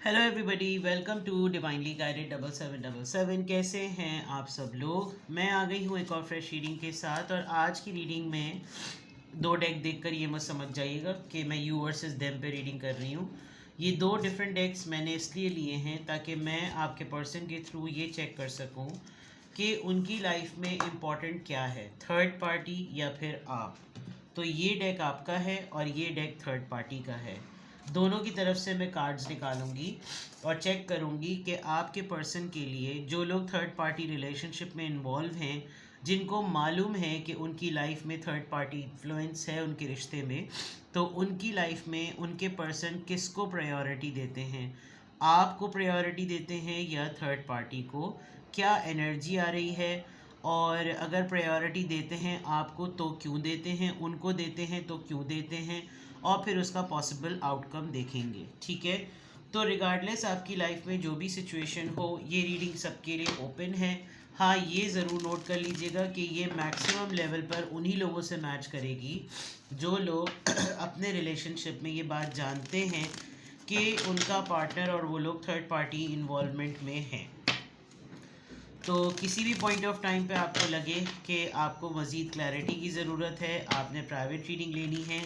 Hello everybody, welcome to divinely guided 7777। कैसे हैं आप सब लोग। मैं आ गई हूँ एक और फ्रेश रीडिंग के साथ। और आज की रीडिंग में दो डेक देखकर ये मत समझ जाइएगा कि मैं यू वर्सेस देम पे रीडिंग कर रही हूँ। ये दो डिफरेंट डेक्स मैंने इसलिए लिए हैं ताकि मैं आपके पर्सन के थ्रू ये चेक कर सकूँ कि उनकी लाइफ में इम्पॉर्टेंट क्या है, थर्ड पार्टी या फिर आप। तो ये डेक आपका है और ये डेक थर्ड पार्टी का है। दोनों की तरफ से मैं कार्ड्स निकालूंगी और चेक करूंगी कि आपके पर्सन के लिए जो लोग थर्ड पार्टी रिलेशनशिप में इन्वॉल्व हैं, जिनको मालूम है कि उनकी लाइफ में थर्ड पार्टी इन्फ्लुएंस है उनके रिश्ते में, तो उनकी लाइफ में उनके पर्सन किसको प्रायोरिटी देते हैं, आपको प्रायोरिटी देते हैं या थर्ड पार्टी को, क्या एनर्जी आ रही है। और अगर प्रायोरिटी देते हैं आपको तो क्यों देते हैं, उनको देते हैं तो क्यों देते हैं, और फिर उसका पॉसिबल आउटकम देखेंगे। ठीक है, तो रिगार्डलेस आपकी लाइफ में जो भी सिचुएशन हो, ये रीडिंग सबके लिए ओपन है। हाँ, ये ज़रूर नोट कर लीजिएगा कि ये मैक्सिमम लेवल पर उन्हीं लोगों से मैच करेगी जो लोग अपने रिलेशनशिप में ये बात जानते हैं कि उनका पार्टनर और वो लोग थर्ड पार्टी इन्वॉल्वमेंट में हैं। तो किसी भी पॉइंट ऑफ टाइम पे आपको लगे कि आपको मज़ीद क्लैरिटी की ज़रूरत है, आपने प्राइवेट रीडिंग लेनी है,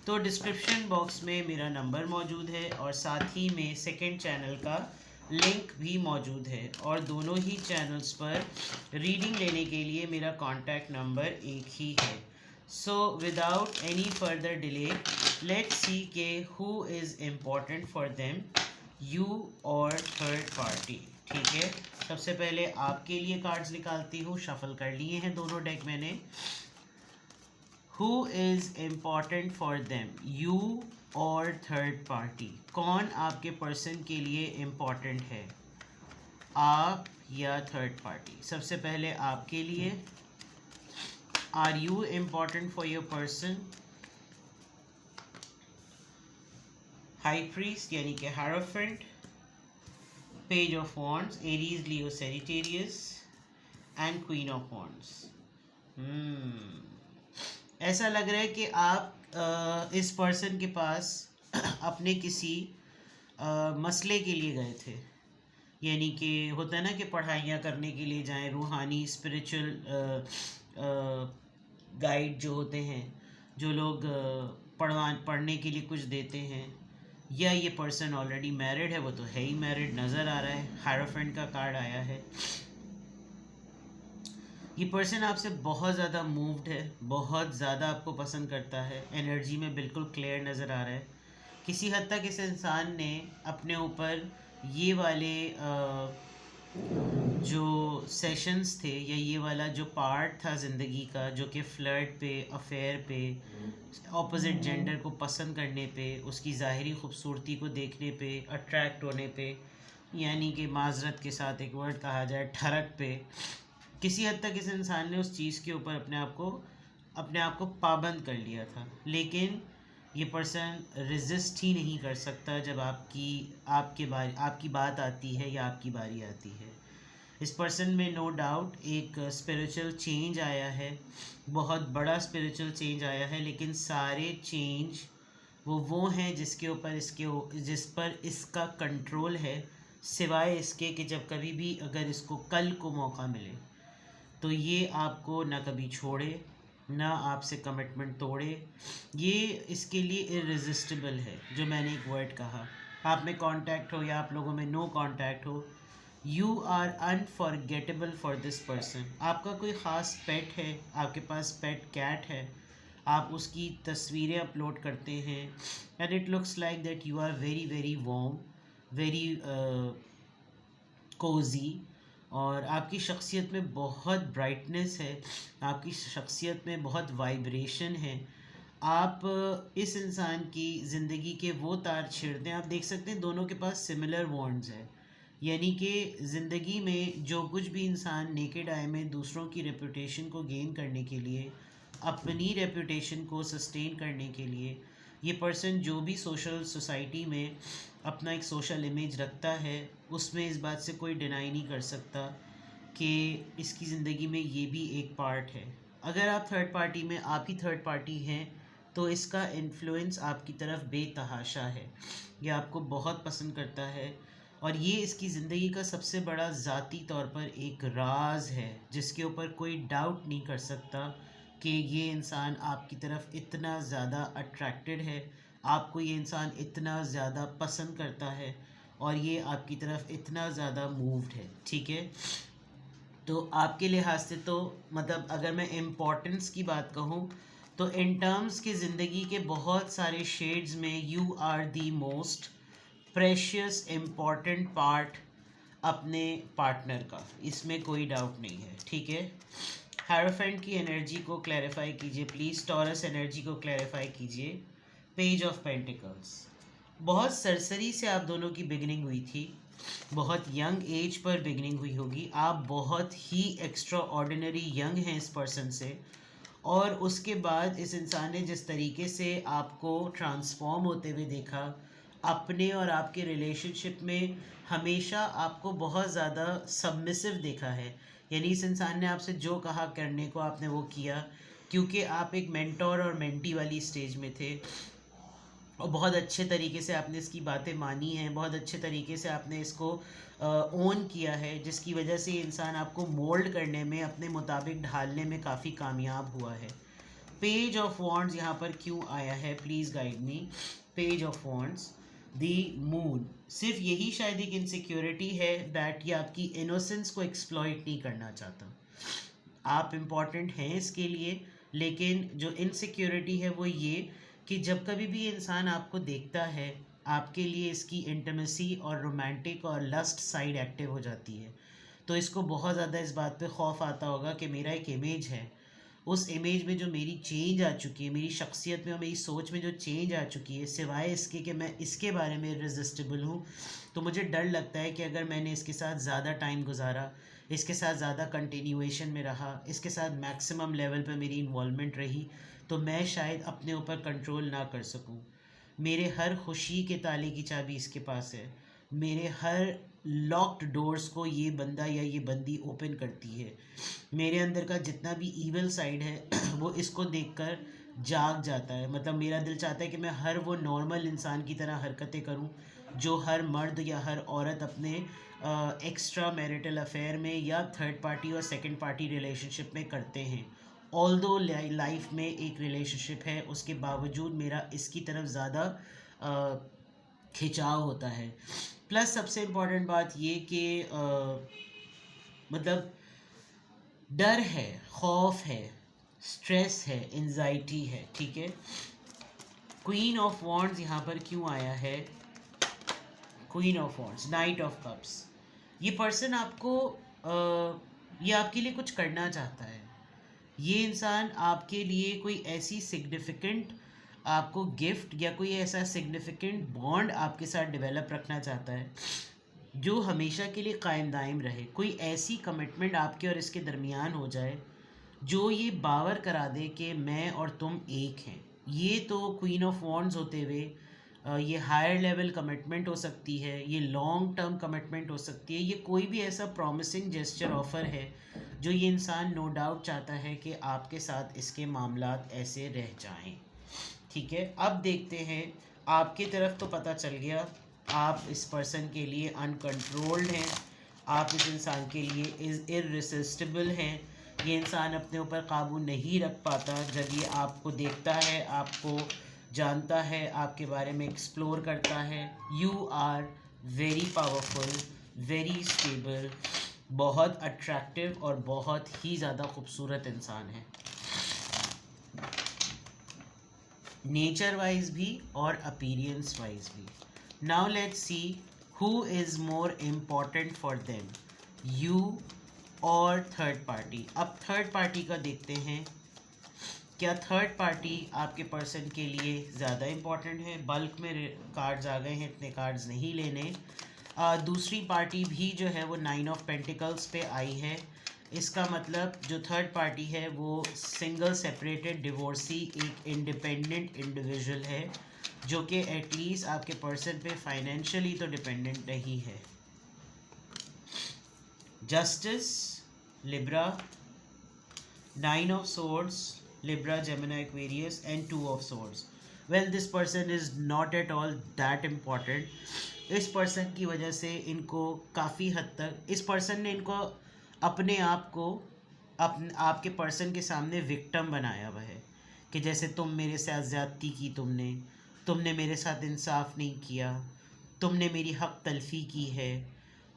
तो डिस्क्रिप्शन बॉक्स में मेरा नंबर मौजूद है और साथ ही में सेकंड चैनल का लिंक भी मौजूद है। और दोनों ही चैनल्स पर रीडिंग लेने के लिए मेरा कॉन्टैक्ट नंबर एक ही है। So without any further delay let's see के who is important for them, you और थर्ड पार्टी। ठीक है, सबसे पहले आपके लिए कार्ड्स निकालती हूँ। शफल कर लिए हैं दोनों डेक मैंने। Who is important for them, you और थर्ड पार्टी। कौन आपके पर्सन के लिए इम्पॉर्टेंट है, आप या थर्ड पार्टी। सबसे पहले आपके लिए, are you important for your person. High priest यानी कि hierophant, page of wands, Aries Leo Sagittarius and queen of wands. ऐसा लग रहा है कि आप इस पर्सन के पास अपने किसी मसले के लिए गए थे। यानी कि होता है ना कि पढ़ाइयाँ करने के लिए जाएं, रूहानी स्पिरिचुअल गाइड जो होते हैं, जो लोग पढ़ने के लिए कुछ देते हैं। या ये पर्सन ऑलरेडी मैरिड है, वो तो है ही मैरिड नज़र आ रहा है, हायरोफेंट का कार्ड आया है। ये पर्सन आपसे बहुत ज़्यादा मूव्ड है, बहुत ज़्यादा आपको पसंद करता है, एनर्जी में बिल्कुल क्लियर नज़र आ रहा है। किसी हद तक इस इंसान ने अपने ऊपर ये वाले जो सेशंस थे या ये वाला जो पार्ट था ज़िंदगी का, जो कि फ्लर्ट पे, अफेयर पे, ऑपोजिट जेंडर को पसंद करने पे, उसकी ज़ाहिरी खूबसूरती को देखने पे, अट्रैक्ट होने पे, यानी कि माजरत के साथ एक वर्ड कहा जाए ठरक पे, किसी हद तक इस इंसान ने उस चीज़ के ऊपर अपने आप को पाबंद कर लिया था। लेकिन ये पर्सन रेजिस्ट ही नहीं कर सकता जब आपकी बात आती है या आपकी बारी आती है। इस पर्सन में नो डाउट एक स्पिरिचुअल चेंज आया है, बहुत बड़ा स्पिरिचुअल चेंज आया है। लेकिन सारे चेंज वो हैं जिस पर इसका कंट्रोल है, सिवाय इसके कि जब कभी भी अगर इसको कल को मौका मिले तो ये आपको ना कभी छोड़े, ना आपसे कमिटमेंट तोड़े। ये इसके लिए इररेजिस्टिबल है। जो मैंने एक वर्ड कहा, आप में कांटेक्ट हो या आप लोगों में नो कांटेक्ट हो, you are unforgettable for this person. आपका कोई ख़ास पेट है, आपके पास पेट कैट है, आप उसकी तस्वीरें अपलोड करते हैं and it looks like that you are very very warm, very cosy. और आपकी शख्सियत में बहुत ब्राइटनेस है, आपकी शख्सियत में बहुत वाइब्रेशन है। आप इस इंसान की ज़िंदगी के वो तार छेड़ते हैं, आप देख सकते हैं दोनों के पास सिमिलर वॉन्ड्स है। यानी कि ज़िंदगी में जो कुछ भी इंसान नेकेड आई में दूसरों की रेपुटेशन को गेन करने के लिए, अपनी रेपुटेशन को सस्टेन करने के लिए, ये पर्सन जो भी सोशल सोसाइटी में अपना एक सोशल इमेज रखता है, उसमें इस बात से कोई डिनाई नहीं कर सकता कि इसकी ज़िंदगी में ये भी एक पार्ट है। अगर आप थर्ड पार्टी में, आप ही थर्ड पार्टी हैं, तो इसका इन्फ्लुएंस आपकी तरफ बेतहाशा है। ये आपको बहुत पसंद करता है और ये इसकी ज़िंदगी का सबसे बड़ा ज़ाती तौर पर एक राज है जिसके ऊपर कोई डाउट नहीं कर सकता कि ये इंसान आपकी तरफ इतना ज़्यादा अट्रैक्टेड है, आपको ये इंसान इतना ज़्यादा पसंद करता है और ये आपकी तरफ इतना ज़्यादा मूव्ड है। ठीक है, तो आपके लिहाज से तो मतलब अगर मैं इम्पोर्टेंस की बात कहूँ तो इन टर्म्स की ज़िंदगी के बहुत सारे शेड्स में you are the most precious important part अपने पार्टनर का, इसमें कोई डाउट नहीं है। ठीक है, हेरोफेंट की एनर्जी को क्लैरिफाई कीजिए प्लीज़, टॉरस एनर्जी को क्लैरिफाई कीजिए। पेज ऑफ पेंटिकल्स, बहुत सरसरी से आप दोनों की बिगनिंग हुई थी, बहुत यंग एज पर बिगनिंग हुई होगी, आप बहुत ही एक्स्ट्रा ऑर्डिनरी यंग हैं इस पर्सन से, और उसके बाद इस इंसान ने जिस तरीके से आपको ट्रांसफॉर्म होते हुए देखा अपने और आपके रिलेशनशिप में, हमेशा आपको बहुत ज़्यादा सबमिसिव देखा है। यानी इस इंसान ने आपसे जो कहा करने को आपने वो किया, क्योंकि आप एक मेंटोर और मेंटी वाली स्टेज में थे और बहुत अच्छे तरीके से आपने इसकी बातें मानी हैं, बहुत अच्छे तरीके से आपने इसको ओन किया है, जिसकी वजह से ये इंसान आपको मोल्ड करने में, अपने मुताबिक ढालने में काफ़ी कामयाब हुआ है। पेज ऑफ वॉन्ड्स यहाँ पर क्यों आया है, please guide me. Page of wands, the moon, सिर्फ यही शायद एक इनसिक्योरिटी है दैट ये आपकी इनोसेंस को एक्सप्लॉइट नहीं करना चाहता। आप इम्पॉर्टेंट हैं इसके लिए, लेकिन जो इनसिक्योरिटी है वो ये कि जब कभी भी इंसान आपको देखता है, आपके लिए इसकी इंटीमेसी और रोमांटिक और लस्ट साइड एक्टिव हो जाती है। तो इसको बहुत ज़्यादा इस बात पे खौफ आता होगा कि मेरा एक इमेज है, उस इमेज में जो मेरी चेंज आ चुकी है, मेरी शख्सियत में और मेरी सोच में जो चेंज आ चुकी है, सिवाय इसके कि मैं इसके बारे में इररेसिस्टिबल हूँ, तो मुझे डर लगता है कि अगर मैंने इसके साथ ज़्यादा टाइम गुजारा, इसके साथ ज़्यादा कंटिन्यूएशन में रहा, इसके साथ मैक्सिमम लेवल पर मेरी इन्वॉल्वमेंट रही, तो मैं शायद अपने ऊपर कंट्रोल ना कर सकूं। मेरे हर खुशी के ताले की चाबी इसके पास है, मेरे हर लॉक्ड डोर्स को ये बंदा या ये बंदी ओपन करती है। मेरे अंदर का जितना भी ईवल साइड है वो इसको देखकर जाग जाता है। मतलब मेरा दिल चाहता है कि मैं हर वो नॉर्मल इंसान की तरह हरकतें करूं जो हर मर्द या हर औरत अपने एक्स्ट्रा मैरिटल अफेयर में या थर्ड पार्टी और सेकंड पार्टी रिलेशनशिप में करते हैं। ऑल्दो लाइफ में एक रिलेशनशिप है, उसके बावजूद मेरा इसकी तरफ ज़्यादा खिंचाव होता है। प्लस सबसे इम्पॉर्टेंट बात ये कि मतलब डर है, खौफ है, स्ट्रेस है, एंजाइटी है। ठीक है, क्वीन ऑफ वॉन्ड्स यहाँ पर क्यों आया है, queen of wands, night of cups, ये पर्सन आपको ये आपके लिए कुछ करना चाहता है। ये इंसान आपके लिए कोई ऐसी सिग्निफिकेंट आपको गिफ्ट या कोई ऐसा सिग्निफिकेंट बॉन्ड आपके साथ डेवलप रखना चाहता है जो हमेशा के लिए कायम दायम रहे। कोई ऐसी कमिटमेंट आपके और इसके दरमियान हो जाए जो ये बावर करा दे कि मैं और तुम एक हैं। ये तो क्वीन ऑफ वॉन्ड्स होते हुए ये हायर लेवल कमिटमेंट हो सकती है, ये लॉन्ग टर्म कमिटमेंट हो सकती है, ये कोई भी ऐसा प्रॉमिसिंग जेस्चर ऑफर है जो ये इंसान नो डाउट चाहता है कि आपके साथ इसके मामलात ऐसे रह जाएं। ठीक है, अब देखते हैं, आपकी तरफ तो पता चल गया आप इस पर्सन के लिए अनकंट्रोल्ड हैं, आप इस इंसान के लिए इररेसिस्टिबल हैं। ये इंसान अपने ऊपर काबू नहीं रख पाता जब ये आपको देखता है, आपको जानता है, आपके बारे में एक्सप्लोर करता है। You are very powerful, very stable, बहुत अट्रैक्टिव और बहुत ही ज़्यादा खूबसूरत इंसान है, नेचर वाइज भी और अपीरियंस वाइज भी। Now let's see who is more important for them, you और थर्ड पार्टी। अब थर्ड पार्टी का देखते हैं, क्या थर्ड पार्टी आपके पर्सन के लिए ज़्यादा इम्पॉर्टेंट है। बल्क में कार्ड्स आ गए हैं, इतने कार्ड्स नहीं लेने। दूसरी पार्टी भी जो है वो 9 ऑफ पेंटिकल्स पे आई है। इसका मतलब जो थर्ड पार्टी है वो सिंगल सेपरेटेड डिवोर्सी, एक इंडिपेंडेंट इंडिविजुअल है जो कि एटलीस्ट आपके पर्सन पे फाइनेंशियली तो डिपेंडेंट नहीं है। Justice, Libra, 9 of swords, Libra, Gemini, Aquarius and Two of Swords. Well, this person is not at all that important. इस पर्सन की वजह से इनको काफ़ी हद तक इस पर्सन ने इनको अपने आप को आपके पर्सन के सामने विक्टिम बनाया हुआ है कि जैसे तुम मेरे साथ ज़्यादती की, तुमने मेरे साथ इंसाफ नहीं किया, तुमने मेरी हक तलफी की है।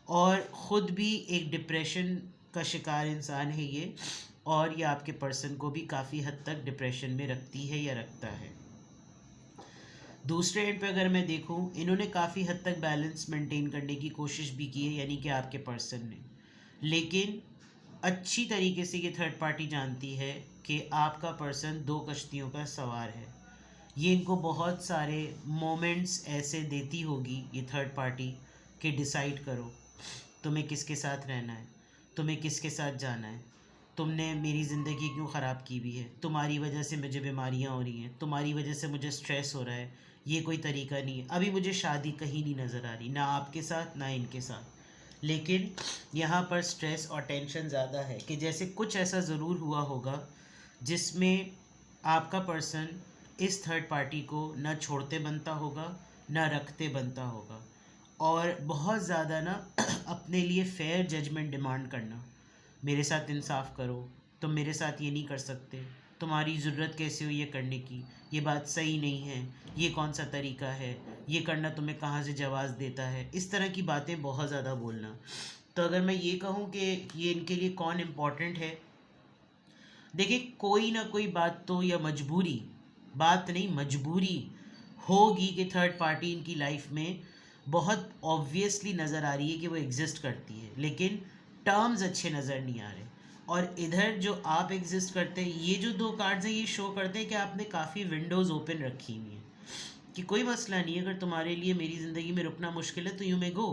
और ख़ुद भी एक डिप्रेशन का शिकार इंसान है ये, और ये आपके पर्सन को भी काफ़ी हद तक डिप्रेशन में रखती है या रखता है। दूसरे एंड पे अगर मैं देखूं, इन्होंने काफ़ी हद तक बैलेंस मेंटेन करने की कोशिश भी की है, यानी कि आपके पर्सन ने, लेकिन अच्छी तरीके से ये थर्ड पार्टी जानती है कि आपका पर्सन दो कश्तियों का सवार है। ये इनको बहुत सारे मोमेंट्स ऐसे देती होगी ये थर्ड पार्टी कि डिसाइड करो तुम्हें किसके साथ रहना है, तुम्हें किसके साथ जाना है, तुमने मेरी ज़िंदगी क्यों ख़राब की हुई है, तुम्हारी वजह से मुझे बीमारियां हो रही हैं, तुम्हारी वजह से मुझे स्ट्रेस हो रहा है, ये कोई तरीका नहीं है। अभी मुझे शादी कहीं नहीं नज़र आ रही, ना आपके साथ ना इनके साथ, लेकिन यहाँ पर स्ट्रेस और टेंशन ज़्यादा है कि जैसे कुछ ऐसा ज़रूर हुआ होगा जिसमें आपका पर्सन इस थर्ड पार्टी को न छोड़ते बनता होगा न रखते बनता होगा, और बहुत ज़्यादा ना अपने लिए फेयर जजमेंट डिमांड करना, मेरे साथ इंसाफ करो, तुम मेरे साथ ये नहीं कर सकते, तुम्हारी ज़रूरत कैसे हुई ये करने की, ये बात सही नहीं है, ये कौन सा तरीका है, ये करना तुम्हें कहाँ से जवाज़ देता है, इस तरह की बातें बहुत ज़्यादा बोलना। तो अगर मैं ये कहूँ कि ये इनके लिए कौन इम्पोर्टेंट है, देखिए कोई ना कोई बात तो, या मजबूरी, बात नहीं मजबूरी होगी कि थर्ड पार्टी इनकी लाइफ में बहुत ऑब्वियसली नज़र आ रही है कि वो एग्जिस्ट करती है, लेकिन टर्म्स अच्छे नज़र नहीं आ रहे। और इधर जो आप एग्जिस्ट करते हैं, ये जो दो कार्ड्स हैं ये शो करते हैं कि आपने काफ़ी विंडोज़ ओपन रखी हुई हैं कि कोई मसला नहीं है, अगर तुम्हारे लिए मेरी ज़िंदगी में रुकना मुश्किल है तो यू मे गो।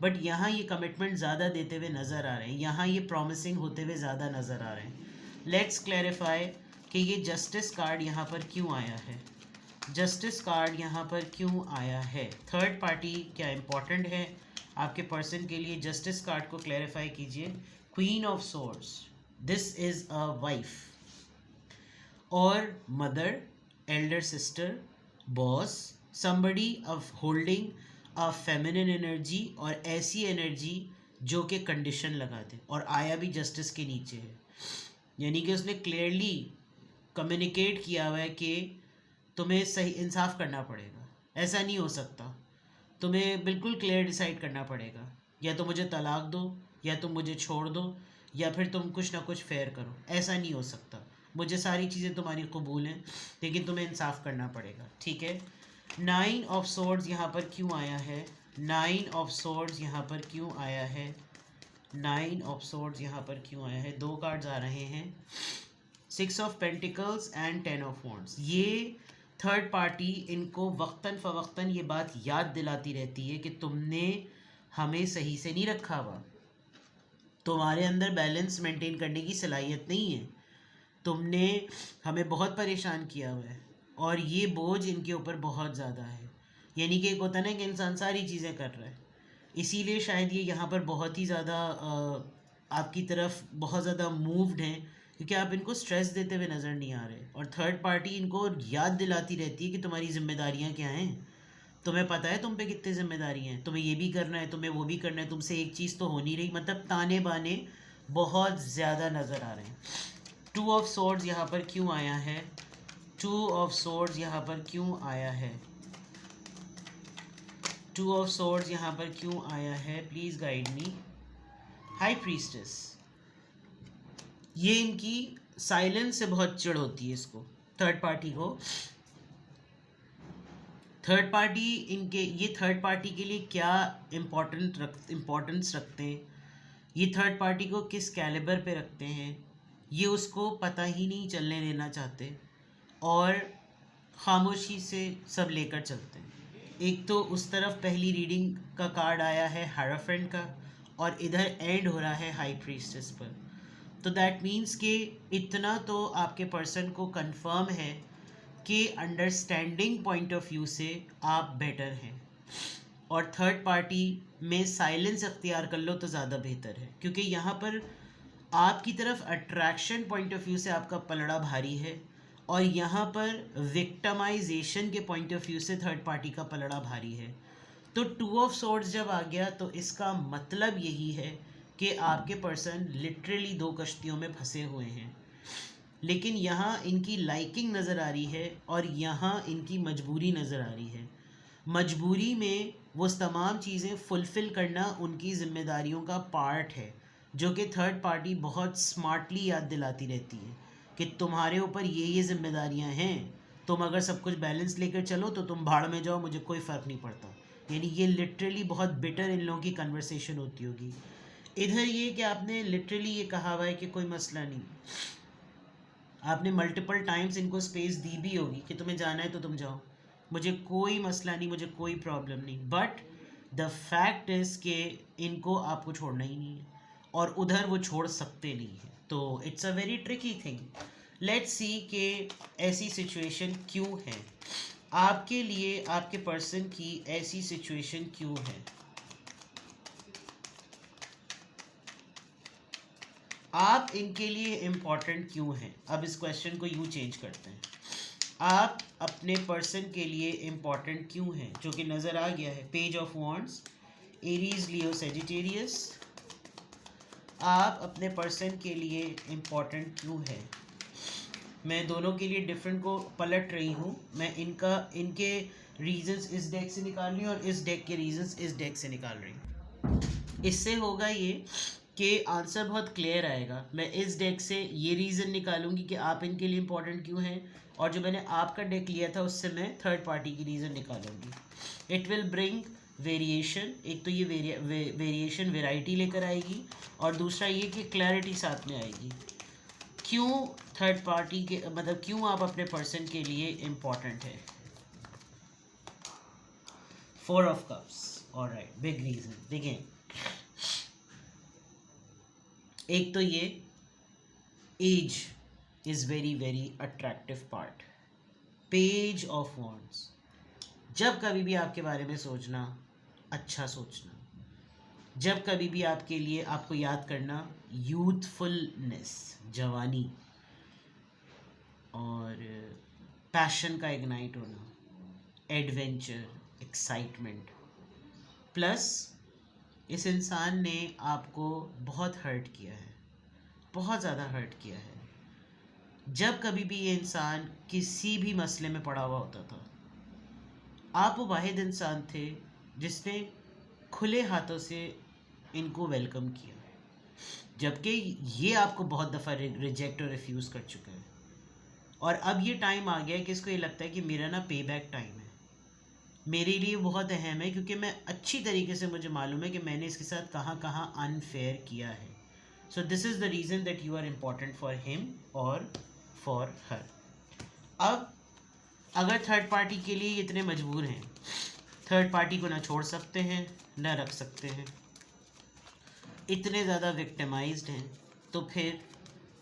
बट यहाँ ये कमिटमेंट ज़्यादा देते हुए नज़र आ रहे हैं, यहाँ ये प्रॉमिसिंग होते हुए ज़्यादा नज़र आ रहे हैं। लेट्स क्लैरिफाई कि ये जस्टिस कार्ड यहाँ पर क्यों आया है, जस्टिस कार्ड यहाँ पर क्यों आया है, थर्ड पार्टी क्या इम्पोर्टेंट है आपके पर्सन के लिए, जस्टिस कार्ड को क्लैरिफाई कीजिए। Queen of swords, this is a wife और mother, elder sister, boss, somebody of holding a feminine energy, और ऐसी एनर्जी जो कि कंडीशन लगा दे, और आया भी जस्टिस के नीचे है, यानी कि उसने क्लियरली कम्युनिकेट किया हुआ है कि तुम्हें सही इंसाफ करना पड़ेगा, ऐसा नहीं हो सकता, तुम्हें बिल्कुल क्लियर डिसाइड करना पड़ेगा, या तो मुझे तलाक दो, या तुम मुझे छोड़ दो, या फिर तुम कुछ ना कुछ फेयर करो, ऐसा नहीं हो सकता, मुझे सारी चीज़ें तुम्हारी कबूल हैं लेकिन तुम्हें इंसाफ करना पड़ेगा, ठीक है। 9 ऑफ सोर्ड्स यहाँ पर क्यों आया है, 9 ऑफ सोर्ड्स यहाँ पर क्यों आया है, 9 ऑफ सोर्ड्स यहाँ पर क्यों आया है, दो कार्ड्स आ रहे हैं, 6 of pentacles and 10 of wands. ये थर्ड पार्टी इनको वक्तन फ़वक्तन ये बात याद दिलाती रहती है कि तुमने हमें सही से नहीं रखा हुआ, तुम्हारे अंदर बैलेंस मेंटेन करने की सलाहियत नहीं है, तुमने हमें बहुत परेशान किया हुआ है, और ये बोझ इनके ऊपर बहुत ज़्यादा है। यानी कि एक होता है ना कि इंसान सारी चीज़ें कर रहा है, इसीलिए शायद ये यहाँ पर बहुत ही ज़्यादा आपकी तरफ बहुत ज़्यादा मूव्ड हैं, क्योंकि आप इनको स्ट्रेस देते हुए नज़र नहीं आ रहे, और थर्ड पार्टी इनको याद दिलाती रहती है कि तुम्हारी जिम्मेदारियाँ क्या हैं, तुम्हें पता है तुम पे कितनी जिम्मेदारी हैं, तुम्हें ये भी करना है, तुम्हें वो भी करना है, तुमसे एक चीज़ तो हो नहीं रही, मतलब ताने बाने बहुत ज़्यादा नज़र आ रहे हैं। 2 ऑफ सोर्ड्स यहाँ पर क्यों आया है, 2 ऑफ सोर्ड्स यहाँ पर क्यों आया है, 2 ऑफ सोर्ड्स यहाँ पर क्यों आया है, please guide me. High priestess, ये इनकी साइलेंस से बहुत चिढ़ होती है इसको, थर्ड पार्टी को। थर्ड पार्टी इनके, ये थर्ड पार्टी के लिए क्या इम्पोर्टेंस रखते हैं, ये थर्ड पार्टी को किस कैलिबर पे रखते हैं, ये उसको पता ही नहीं चलने देना चाहते, और ख़ामोशी से सब लेकर चलते हैं। एक तो उस तरफ पहली रीडिंग का कार्ड आया है हायराफेंट का, और इधर एंड हो रहा है हाई प्रीस्टेस पर, तो दैट मीन्स कि इतना तो आपके पर्सन को कंफर्म है कि अंडरस्टैंडिंग पॉइंट ऑफ व्यू से आप बेटर हैं, और थर्ड पार्टी में साइलेंस अख्तियार कर लो तो ज़्यादा बेहतर है, क्योंकि यहाँ पर आपकी तरफ अट्रैक्शन पॉइंट ऑफ व्यू से आपका पलड़ा भारी है, और यहाँ पर विक्टमाइजेशन के पॉइंट ऑफ व्यू से थर्ड पार्टी का पलड़ा भारी है। तो टू ऑफ सोर्ड्स जब आ गया तो इसका मतलब यही है कि आपके पर्सन लिटरली दो कश्तियों में फंसे हुए हैं, लेकिन यहाँ इनकी लाइकिंग नज़र आ रही है और यहाँ इनकी मजबूरी नज़र आ रही है। मजबूरी में वो तमाम चीज़ें फुलफ़िल करना उनकी ज़िम्मेदारियों का पार्ट है, जो कि थर्ड पार्टी बहुत स्मार्टली याद दिलाती रहती है कि तुम्हारे ऊपर ये ज़िम्मेदारियाँ हैं, तुम अगर सब कुछ बैलेंस लेकर चलो तो तुम भाड़ में जाओ, मुझे कोई फ़र्क नहीं पड़ता। यानी ये लिटरली बहुत बिटर इन लोगों की कन्वर्सेशन होती होगी। इधर ये कि आपने लिटरली ये कहा हुआ है कि कोई मसला नहीं, आपने मल्टीपल टाइम्स इनको स्पेस दी भी होगी कि तुम्हें जाना है तो तुम जाओ, मुझे कोई मसला नहीं, मुझे कोई प्रॉब्लम नहीं, बट द फैक्ट इज़ कि इनको आपको छोड़ना ही नहीं है और उधर वो छोड़ सकते नहीं हैं। तो it's a very tricky thing. Let's see कि ऐसी सिचुएशन क्यों है आपके लिए, आपके पर्सन की ऐसी सिचुएशन क्यों है। आप इनके लिए इम्पॉर्टेंट क्यों हैं। अब इस क्वेश्चन को यूँ चेंज करते हैं, आप अपने पर्सन के लिए इम्पॉर्टेंट क्यों हैं, जो कि नज़र आ गया है page of wands, Aries, Leo, Sagittarius. आप अपने पर्सन के लिए इम्पॉर्टेंट क्यों है। मैं दोनों के लिए डिफरेंट को पलट रही हूँ, मैं इनके रीजंस इस डेक से निकाल रही हूँ और इस डेक के रीजंस इस डेक से निकाल रही हूँ। इससे होगा ये कि आंसर बहुत क्लियर आएगा। मैं इस डेक से ये रीज़न निकालूंगी कि आप इनके लिए इम्पोर्टेंट क्यों हैं, और जो मैंने आपका डेक लिया था उससे मैं थर्ड पार्टी की रीज़न निकालूंगी। It will bring variation. एक तो ये वेरिएशन वेराइटी लेकर आएगी, और दूसरा ये कि क्लैरिटी साथ में आएगी। क्यों थर्ड पार्टी के, मतलब क्यों आप अपने पर्सन के लिए इम्पोर्टेंट है। Four of cups, alright, big reason. देखें, एक तो ये age is very very attractive part. Page of wands, जब कभी भी आपके बारे में सोचना, अच्छा सोचना, जब कभी भी आपके लिए आपको याद करना यूथफुलनेस, जवानी और पैशन का इग्नाइट होना, एडवेंचर, एक्साइटमेंट। प्लस इस इंसान ने आपको बहुत हर्ट किया है, बहुत ज़्यादा हर्ट किया है। जब कभी भी ये इंसान किसी भी मसले में पड़ा हुआ होता था, आप वो वाहिद इंसान थे जिसने खुले हाथों से इनको वेलकम किया, जबकि ये आपको बहुत दफ़ा रिजेक्ट और रिफ्यूज़ कर चुका है। और अब ये टाइम आ गया है कि इसको ये लगता है कि मेरा ना पे बैक टाइम है, मेरे लिए बहुत अहम है, क्योंकि मैं अच्छी तरीके से, मुझे मालूम है कि मैंने इसके साथ कहाँ कहाँ अनफेयर किया है। So this is the reason that you are important for him और फॉर हर। अब अगर थर्ड पार्टी के लिए इतने मजबूर हैं, थर्ड पार्टी को ना छोड़ सकते हैं ना रख सकते हैं, इतने ज़्यादा विक्टिमाइज्ड हैं, तो फिर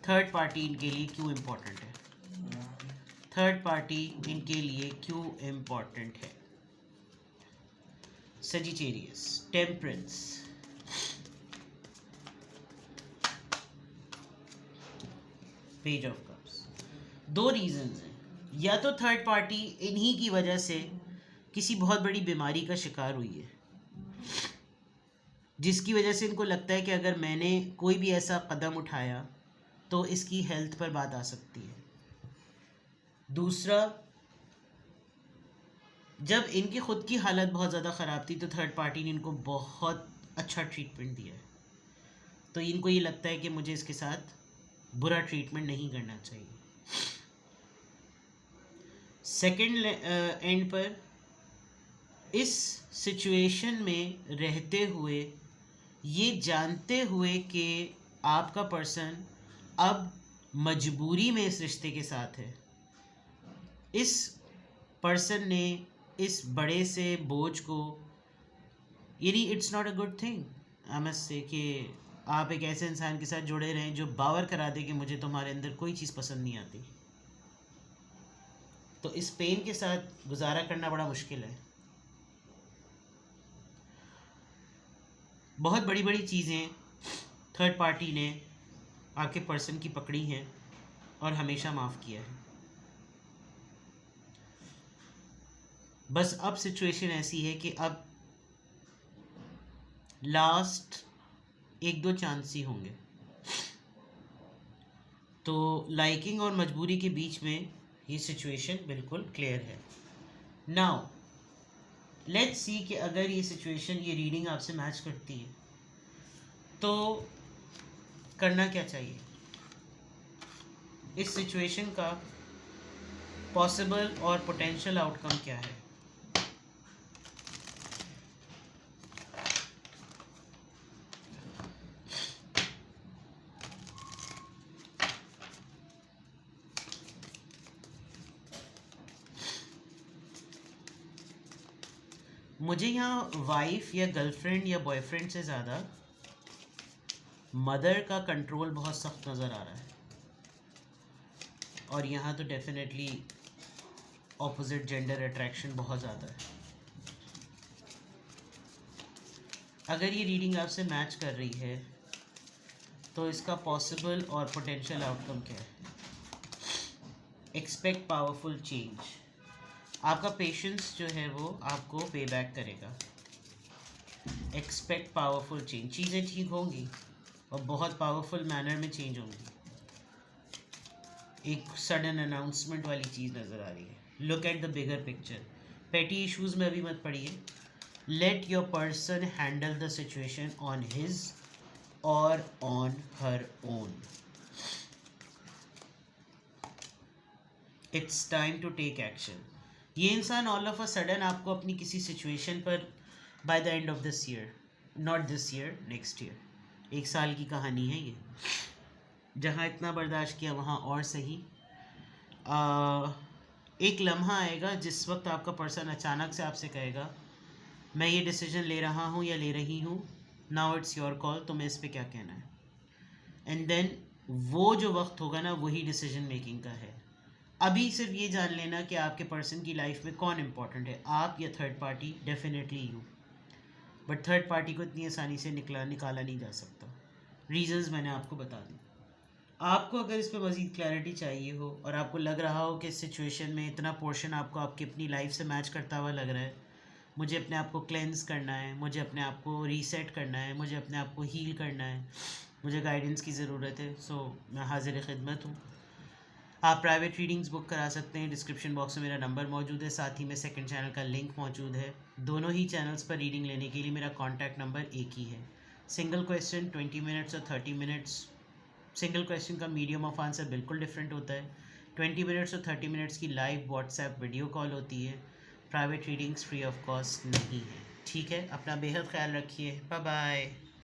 थर्ड पार्टी इनके लिए क्यों इम्पोर्टेंट है। थर्ड पार्टी इनके लिए क्यों इम्पोर्टेंट है। Sagittarius, temperance, page of cups. दो रीजंस हैं, या तो थर्ड पार्टी इन्हीं की वजह से किसी बहुत बड़ी बीमारी का शिकार हुई है, जिसकी वजह से इनको लगता है कि अगर मैंने कोई भी ऐसा कदम उठाया तो इसकी हेल्थ पर बात आ सकती है। दूसरा, जब इनकी ख़ुद की हालत बहुत ज़्यादा ख़राब थी तो थर्ड पार्टी ने इनको बहुत अच्छा ट्रीटमेंट दिया है, तो इनको ये लगता है कि मुझे इसके साथ बुरा ट्रीटमेंट नहीं करना चाहिए। सेकंड एंड पर इस सिचुएशन में रहते हुए, ये जानते हुए कि आपका पर्सन अब मजबूरी में इस रिश्ते के साथ है, इस पर्सन ने इस बड़े से बोझ को, यानी it's not a good thing I must say, कि आप एक ऐसे इंसान के साथ जुड़े रहें जो बावर करा दे कि मुझे तुम्हारे अंदर कोई चीज़ पसंद नहीं आती। तो इस पेन के साथ गुजारा करना बड़ा मुश्किल है। बहुत बड़ी बड़ी चीज़ें थर्ड पार्टी ने आपके पर्सन की पकड़ी हैं और हमेशा माफ़ किया है। बस अब सिचुएशन ऐसी है कि अब लास्ट एक दो चांस ही होंगे, तो लाइकिंग और मजबूरी के बीच में ये सिचुएशन बिल्कुल क्लियर है। नाउ लेट्स सी कि अगर ये सिचुएशन, ये रीडिंग आपसे मैच करती है तो करना क्या चाहिए। इस सिचुएशन का पॉसिबल और पोटेंशियल आउटकम क्या है। मुझे यहाँ वाइफ या गर्लफ्रेंड या बॉयफ्रेंड से ज़्यादा मदर का कंट्रोल बहुत सख्त नज़र आ रहा है, और यहाँ तो डेफिनेटली ऑपोजिट जेंडर अट्रैक्शन बहुत ज़्यादा है। अगर ये रीडिंग आपसे मैच कर रही है तो इसका पॉसिबल और पोटेंशियल आउटकम क्या है। Expect powerful change. आपका पेशेंस जो है वो आपको पे बैक करेगा। एक्सपेक्ट पावरफुल चेंज, चीज़ें ठीक होंगी और बहुत पावरफुल मैनर में चेंज होंगी। एक सडन अनाउंसमेंट वाली चीज़ नज़र आ रही है। Look at the bigger picture. Petty issues में अभी मत पड़िए। Let your person handle the situation on his और on her own. It's time to take action. ये इंसान ऑल ऑफ अ सडन आपको अपनी किसी सिचुएशन पर by the end of this year, not this year, next year, 1 साल की कहानी है ये। जहाँ इतना बर्दाश्त किया वहाँ और सही। एक लम्हा आएगा जिस वक्त आपका पर्सन अचानक से आपसे कहेगा मैं ये डिसीजन ले रहा हूँ या ले रही हूँ, नाउ इट्स योर कॉल, तुम्हें इस पर क्या कहना है। एंड देन वो जो वक्त होगा ना वही डिसीजन मेकिंग का है। अभी सिर्फ ये जान लेना कि आपके पर्सन की लाइफ में कौन इम्पोर्टेंट है, आप या third party. Definitely you, but third party को इतनी आसानी से निकाला नहीं जा सकता। रीजंस मैंने आपको बता दी। आपको अगर इस पर मज़ीद क्लैरिटी चाहिए हो और आपको लग रहा हो कि इस सिचुएशन में इतना पोर्शन आपको आपकी अपनी लाइफ से मैच करता हुआ लग रहा है, मुझे अपने आप को क्लेंस करना है, मुझे अपने आप को रीसेट करना है, मुझे अपने आप को हील करना है, मुझे गाइडेंस की ज़रूरत है, सो मैं हाजिर खिदमत हूँ। आप प्राइवेट रीडिंग्स बुक करा सकते हैं। डिस्क्रिप्शन बॉक्स में मेरा नंबर मौजूद है, साथ ही में सेकंड चैनल का लिंक मौजूद है। दोनों ही चैनल्स पर रीडिंग लेने के लिए मेरा कॉन्टैक्ट नंबर एक ही है। सिंगल क्वेश्चन 20 मिनट्स और 30 मिनट्स। सिंगल क्वेश्चन का मीडियम ऑफ आंसर बिल्कुल डिफरेंट होता है। 20 मिनट्स और 30 मिनट्स की लाइव व्हाट्सएप वीडियो कॉल होती है। Private readings free of cost नहीं है। ठीक है, अपना बेहद ख्याल रखिए। Bye bye.